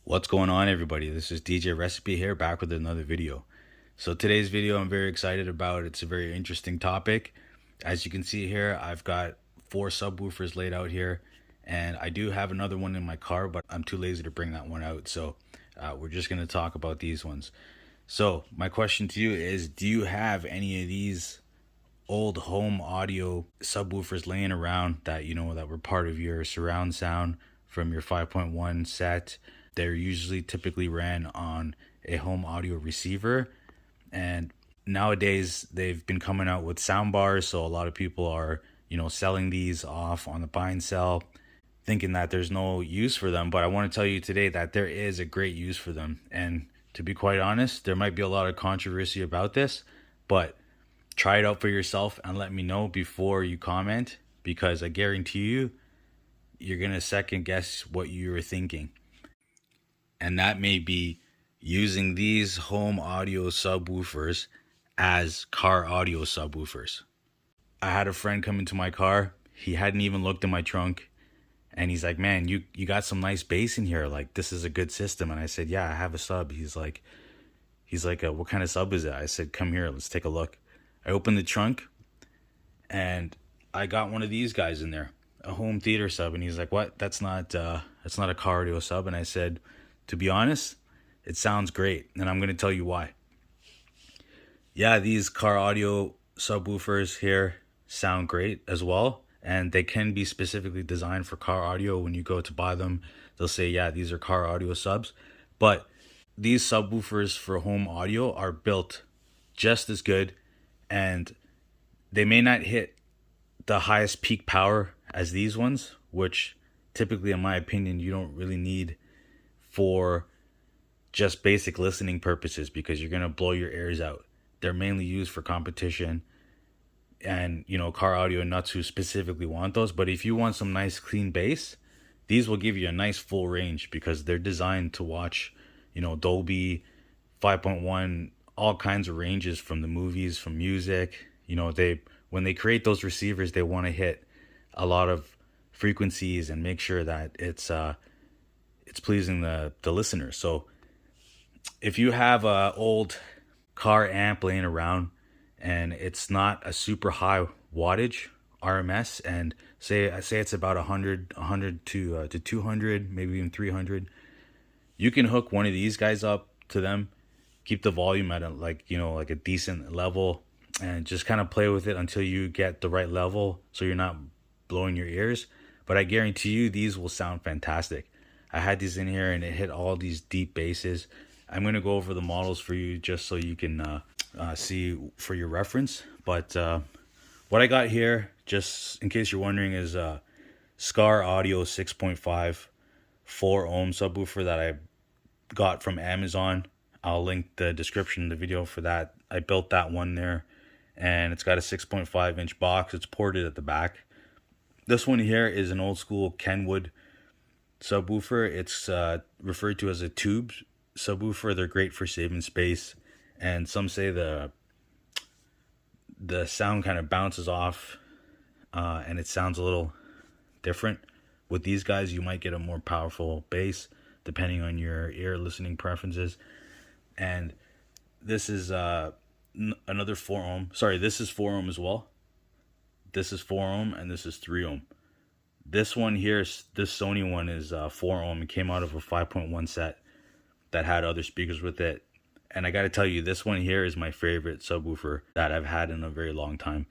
What's going on, everybody? This is DJ Recipe here, back with another video. So today's video I'm very excited about. It's a very interesting topic. As you can see here, I've got 4 subwoofers laid out here, and I do have another one in my car, but I'm too lazy to bring that one out. So we're just going to talk about these ones. So my question to you is, do you have any of these old home audio subwoofers laying around that that were part of your surround sound from your 5.1 set? They're usually typically ran on a home audio receiver, and nowadays they've been coming out with sound bars, so a lot of people are selling these off on the buy and sell, thinking that there's no use for them. But I want to tell you today that there is a great use for them, and to be quite honest, there might be a lot of controversy about this, but try it out for yourself and let me know before you comment, because I guarantee you you're gonna second guess what you were thinking. And that may be using these home audio subwoofers as car audio subwoofers. I had a friend come into my car. He hadn't even looked in my trunk, and he's like, "Man, you got some nice bass in here. Like, this is a good system." And I said, "Yeah, I have a sub." He's like, "What kind of sub is it?" I said, "Come here, let's take a look." I opened the trunk, and I got one of these guys in there, a home theater sub. And he's like, "What? That's not a car audio sub." And I said, to be honest, it sounds great, and I'm going to tell you why. Yeah, these car audio subwoofers here sound great as well, and they can be specifically designed for car audio. When you go to buy them, they'll say, yeah, these are car audio subs. But these subwoofers for home audio are built just as good, and they may not hit the highest peak power as these ones, which typically, in my opinion, you don't really need for just basic listening purposes, because you're going to blow your ears out. They're mainly used for competition and car audio nuts who specifically want those. But if you want some nice clean bass, these will give you a nice full range, because they're designed to watch Dolby, 5.1, all kinds of ranges, from the movies, from music. When they create those receivers, they want to hit a lot of frequencies and make sure that it's pleasing the listener. So if you have a old car amp laying around and it's not a super high wattage RMS, and say it's about 100 to 200, maybe even 300, you can hook one of these guys up to them, keep the volume at a decent level, and just kind of play with it until you get the right level so you're not blowing your ears. But I guarantee you these will sound fantastic. I had these in here and it hit all these deep basses. I'm going to go over the models for you just so you can see for your reference. But what I got here, just in case you're wondering, is a Scar Audio 6.5 4 ohm subwoofer that I got from Amazon. I'll link the description in the video for that. I built that one there, and it's got a 6.5 inch box. It's ported at the back. This one here is an old school Kenwood subwoofer. It's referred to as a tube subwoofer. They're great for saving space, and some say the sound kind of bounces off, and it sounds a little different. With these guys, you might get a more powerful bass depending on your ear listening preferences. And this is another 4 ohm. Sorry, this is 4 ohm as well. This is 4 ohm, and this is 3 ohm. This one here, this Sony one, is 4 ohm. It came out of a 5.1 set that had other speakers with it. And I got to tell you, this one here is my favorite subwoofer that I've had in a very long time.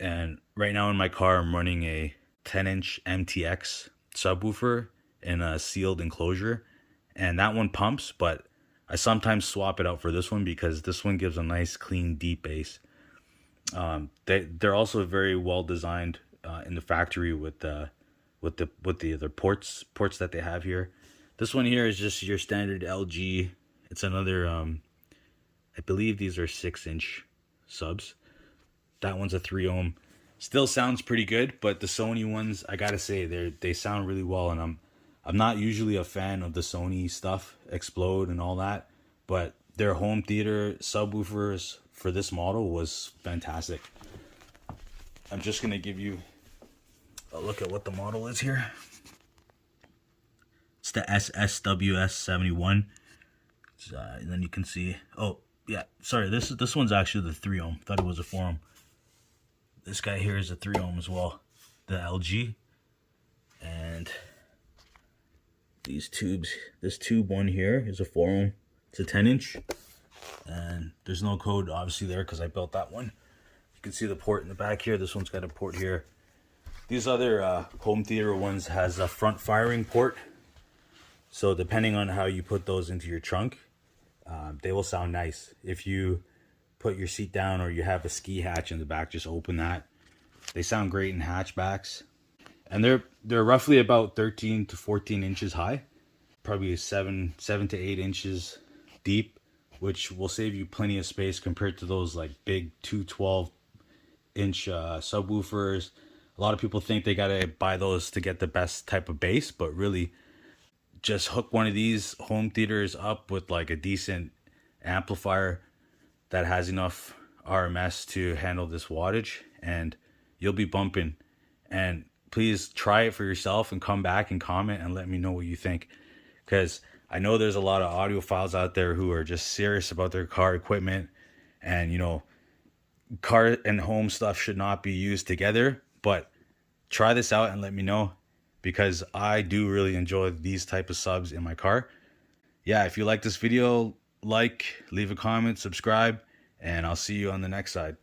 And right now in my car, I'm running a 10-inch MTX subwoofer in a sealed enclosure. And that one pumps, but I sometimes swap it out for this one because this one gives a nice, clean, deep bass. They're also very well designed in the factory with the other ports that they have here. This one here is just your standard LG. It's another I believe these are 6-inch subs. That one's a 3 ohm. Still sounds pretty good, but the Sony ones, I gotta say, they sound really well. And I'm not usually a fan of the Sony stuff, Explode and all that, but their home theater subwoofers for this model was fantastic. I'm just gonna give you a look at what the model is here. It's the SSWS71. And then you can see, oh yeah, sorry, this one's actually the 3 ohm. Thought it was a 4 ohm. This guy here is a 3 ohm as well, the LG. And these tubes, this tube one here is a 4 ohm. It's a 10-inch. And there's no code obviously there because I built that one. You can see the port in the back here. This one's got a port here. These other home theater ones has a front firing port. So depending on how you put those into your trunk, they will sound nice. If you put your seat down or you have a ski hatch in the back, just open that. They sound great in hatchbacks. And they're roughly about 13 to 14 inches high. Probably 7 to 8 inches deep, which will save you plenty of space compared to those like big 212-inch subwoofers. A lot of people think they gotta buy those to get the best type of bass, but really just hook one of these home theaters up with like a decent amplifier that has enough RMS to handle this wattage, and you'll be bumping. And please try it for yourself and come back and comment and let me know what you think, because I know there's a lot of audiophiles out there who are just serious about their car equipment, and you know, car and home stuff should not be used together. But try this out and let me know, because I do really enjoy these type of subs in my car. Yeah, if you like this video, leave a comment, subscribe, and I'll see you on the next side.